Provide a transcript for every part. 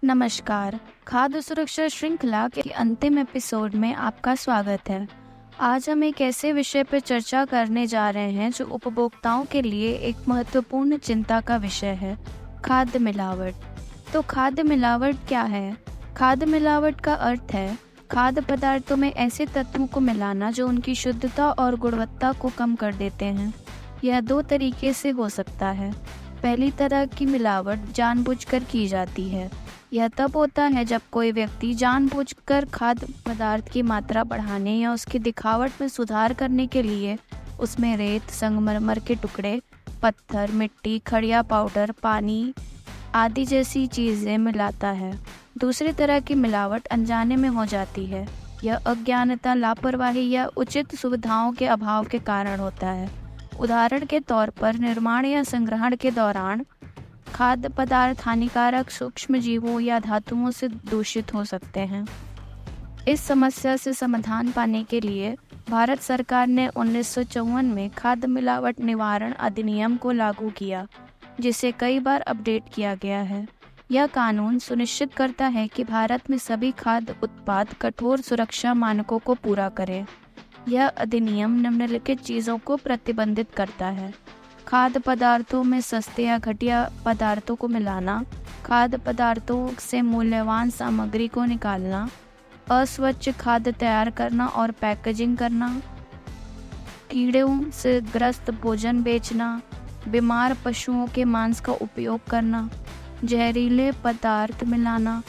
नमस्कार। खाद्य सुरक्षा श्रृंखला के अंतिम एपिसोड में आपका स्वागत है। आज हम एक ऐसे विषय पर चर्चा करने जा रहे हैं जो उपभोक्ताओं के लिए एक महत्वपूर्ण चिंता का विषय है, खाद्य मिलावट। तो खाद्य मिलावट क्या है? खाद्य मिलावट का अर्थ है खाद्य पदार्थों में ऐसे तत्वों को मिलाना जो उनकी शुद्धता और गुणवत्ता को कम कर देते हैं। यह दो तरीके से हो सकता है। पहली तरह की मिलावट जानबूझकर की जाती है। यह तब होता है जब कोई व्यक्ति जानबूझकर खाद्य पदार्थ की मात्रा बढ़ाने या उसकी दिखावट में सुधार करने के लिए उसमें रेत, संगमरमर के टुकड़े, पत्थर, मिट्टी, खड़िया पाउडर, पानी आदि जैसी चीज़ें मिलाता है। दूसरी तरह की मिलावट अनजाने में हो जाती है। यह अज्ञानता, लापरवाही या उचित सुविधाओं के अभाव के कारण होता है। उदाहरण के तौर पर निर्माण या संग्रहण के दौरान खाद्य पदार्थ हानिकारक सूक्ष्म जीवों या धातुओं से दूषित हो सकते हैं। इस समस्या से समाधान पाने के लिए भारत सरकार ने 1954 में खाद्य मिलावट निवारण अधिनियम को लागू किया, जिसे कई बार अपडेट किया गया है। यह कानून सुनिश्चित करता है कि भारत में सभी खाद्य उत्पाद कठोर सुरक्षा मानकों को पूरा करें। यह अधिनियम निम्नलिखित चीज़ों को प्रतिबंधित करता है: खाद्य पदार्थों में सस्ते या घटिया पदार्थों को मिलाना, खाद्य पदार्थों से मूल्यवान सामग्री को निकालना, अस्वच्छ खाद्य तैयार करना और पैकेजिंग करना, कीड़ों से ग्रस्त भोजन बेचना, बीमार पशुओं के मांस का उपयोग करना, जहरीले पदार्थ मिलाना,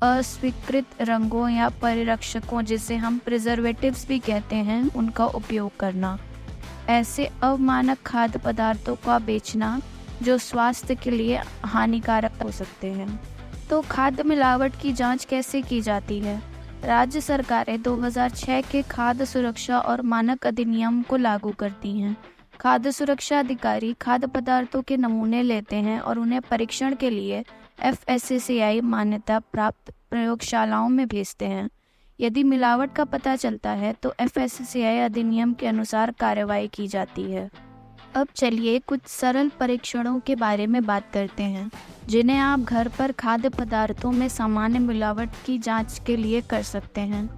अस्वीकृत रंगों या परिरक्षकों जिसे हम प्रिजर्वेटिव्स भी कहते हैं उनका उपयोग करना, ऐसे अमानक खाद्य पदार्थों का बेचना जो स्वास्थ्य के लिए हानिकारक हो सकते हैं। तो खाद्य मिलावट की जांच कैसे की जाती है? राज्य सरकारें 2006 के खाद्य सुरक्षा और मानक अधिनियम को लागू करती हैं। खाद्य सुरक्षा अधिकारी खाद्य पदार्थों के नमूने लेते हैं और उन्हें परीक्षण के लिए FSSAI मान्यता प्राप्त प्रयोगशालाओं में भेजते हैं। यदि मिलावट का पता चलता है तो FSSAI अधिनियम के अनुसार कार्रवाई की जाती है। अब चलिए कुछ सरल परीक्षणों के बारे में बात करते हैं जिन्हें आप घर पर खाद्य पदार्थों में सामान्य मिलावट की जांच के लिए कर सकते हैं।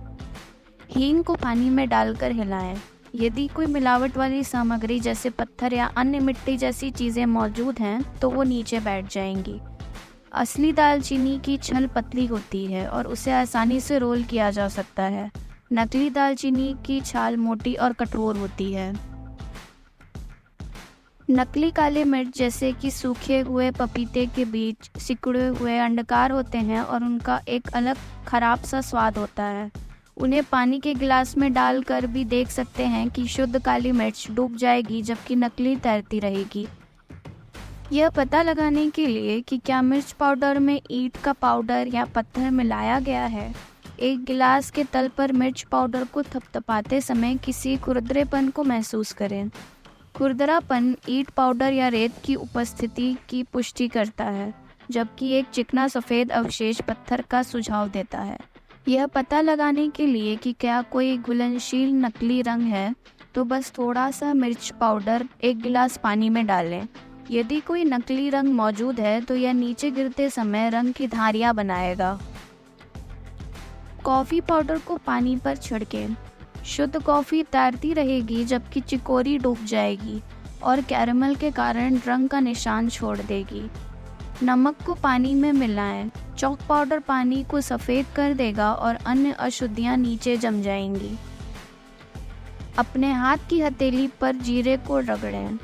हींग को पानी में डालकर हिलाएं। यदि कोई मिलावट वाली सामग्री जैसे पत्थर या अन्य मिट्टी जैसी चीज़ें मौजूद हैं तो वो नीचे बैठ जाएंगी। असली दालचीनी की छल पतली होती है और उसे आसानी से रोल किया जा सकता है। नकली दालचीनी की छाल मोटी और कठोर होती है। नकली काले मिर्च जैसे कि सूखे हुए पपीते के बीज सिकुड़े हुए अंडाकार होते हैं और उनका एक अलग खराब सा स्वाद होता है। उन्हें पानी के गिलास में डालकर भी देख सकते हैं कि शुद्ध काली मिर्च डूब जाएगी जबकि नकली तैरती रहेगी। यह पता लगाने के लिए कि क्या मिर्च पाउडर में ईंट का पाउडर या पत्थर मिलाया गया है, एक गिलास के तल पर मिर्च पाउडर को थपथपाते समय किसी खुरदरेपन को महसूस करें। खुरदरापन ईंट पाउडर या रेत की उपस्थिति की पुष्टि करता है, जबकि एक चिकना सफ़ेद अवशेष पत्थर का सुझाव देता है। यह पता लगाने के लिए कि क्या कोई घुलनशील नकली रंग है तो बस थोड़ा सा मिर्च पाउडर एक गिलास पानी में डालें। यदि कोई नकली रंग मौजूद है तो यह नीचे गिरते समय रंग की धारियाँ बनाएगा। कॉफ़ी पाउडर को पानी पर छिड़कें। शुद्ध कॉफ़ी तैरती रहेगी जबकि चिकोरी डूब जाएगी और कैरेमल के कारण रंग का निशान छोड़ देगी। नमक को पानी में मिलाएं। चॉक पाउडर पानी को सफ़ेद कर देगा और अन्य अशुद्धियाँ नीचे जम जाएंगी। अपने हाथ की हथेली पर जीरे को रगड़ें।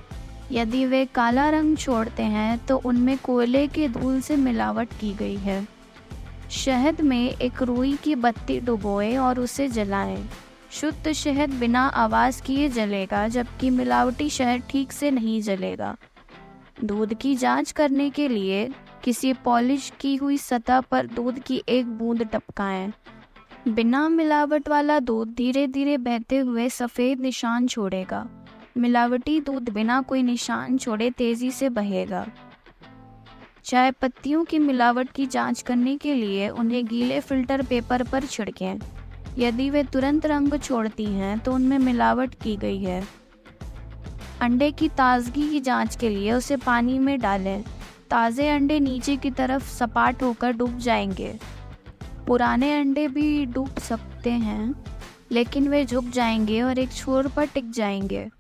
यदि वे काला रंग छोड़ते हैं तो उनमें कोयले के धूल से मिलावट की गई है। शहद में एक रुई की बत्ती डुबोएं और उसे जलाएं। शुद्ध शहद बिना आवाज़ किए जलेगा जबकि मिलावटी शहद ठीक से नहीं जलेगा। दूध की जांच करने के लिए किसी पॉलिश की हुई सतह पर दूध की एक बूंद टपकाएं। बिना मिलावट वाला दूध धीरे धीरे बहते हुए सफ़ेद निशान छोड़ेगा। मिलावटी दूध बिना कोई निशान छोड़े तेज़ी से बहेगा। चाय पत्तियों की मिलावट की जांच करने के लिए उन्हें गीले फिल्टर पेपर पर छिड़कें। यदि वे तुरंत रंग छोड़ती हैं तो उनमें मिलावट की गई है। अंडे की ताजगी की जांच के लिए उसे पानी में डालें। ताज़े अंडे नीचे की तरफ सपाट होकर डूब जाएंगे। पुराने अंडे भी डूब सकते हैं, लेकिन वे झुक जाएंगे और एक छोर पर टिक जाएंगे।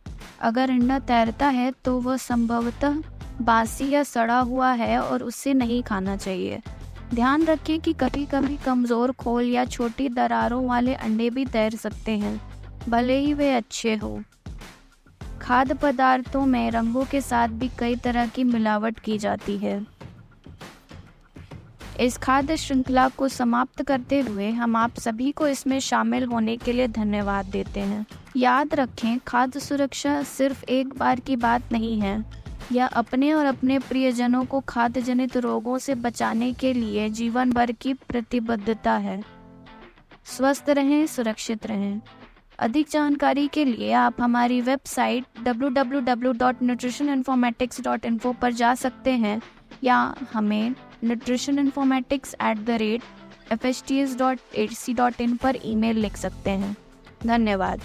अगर अंडा तैरता है तो वह संभवतः बासी या सड़ा हुआ है और उसे नहीं खाना चाहिए। ध्यान रखें कि कभी कभी कमज़ोर खोल या छोटी दरारों वाले अंडे भी तैर सकते हैं, भले ही वे अच्छे हों। खाद्य पदार्थों में रंगों के साथ भी कई तरह की मिलावट की जाती है। इस खाद्य श्रृंखला को समाप्त करते हुए हम आप सभी को इसमें शामिल होने के लिए धन्यवाद देते हैं। याद रखें, खाद्य सुरक्षा सिर्फ एक बार की बात नहीं है। यह अपने और अपने प्रियजनों को खाद्य जनित रोगों से बचाने के लिए जीवन भर की प्रतिबद्धता है। स्वस्थ रहें, सुरक्षित रहें। अधिक जानकारी के लिए आप हमारी वेबसाइट www.nutritioninformatics.info पर जा सकते हैं या हमें nutritioninformatics@fhts.ac.in पर ईमेल लिख सकते हैं। धन्यवाद।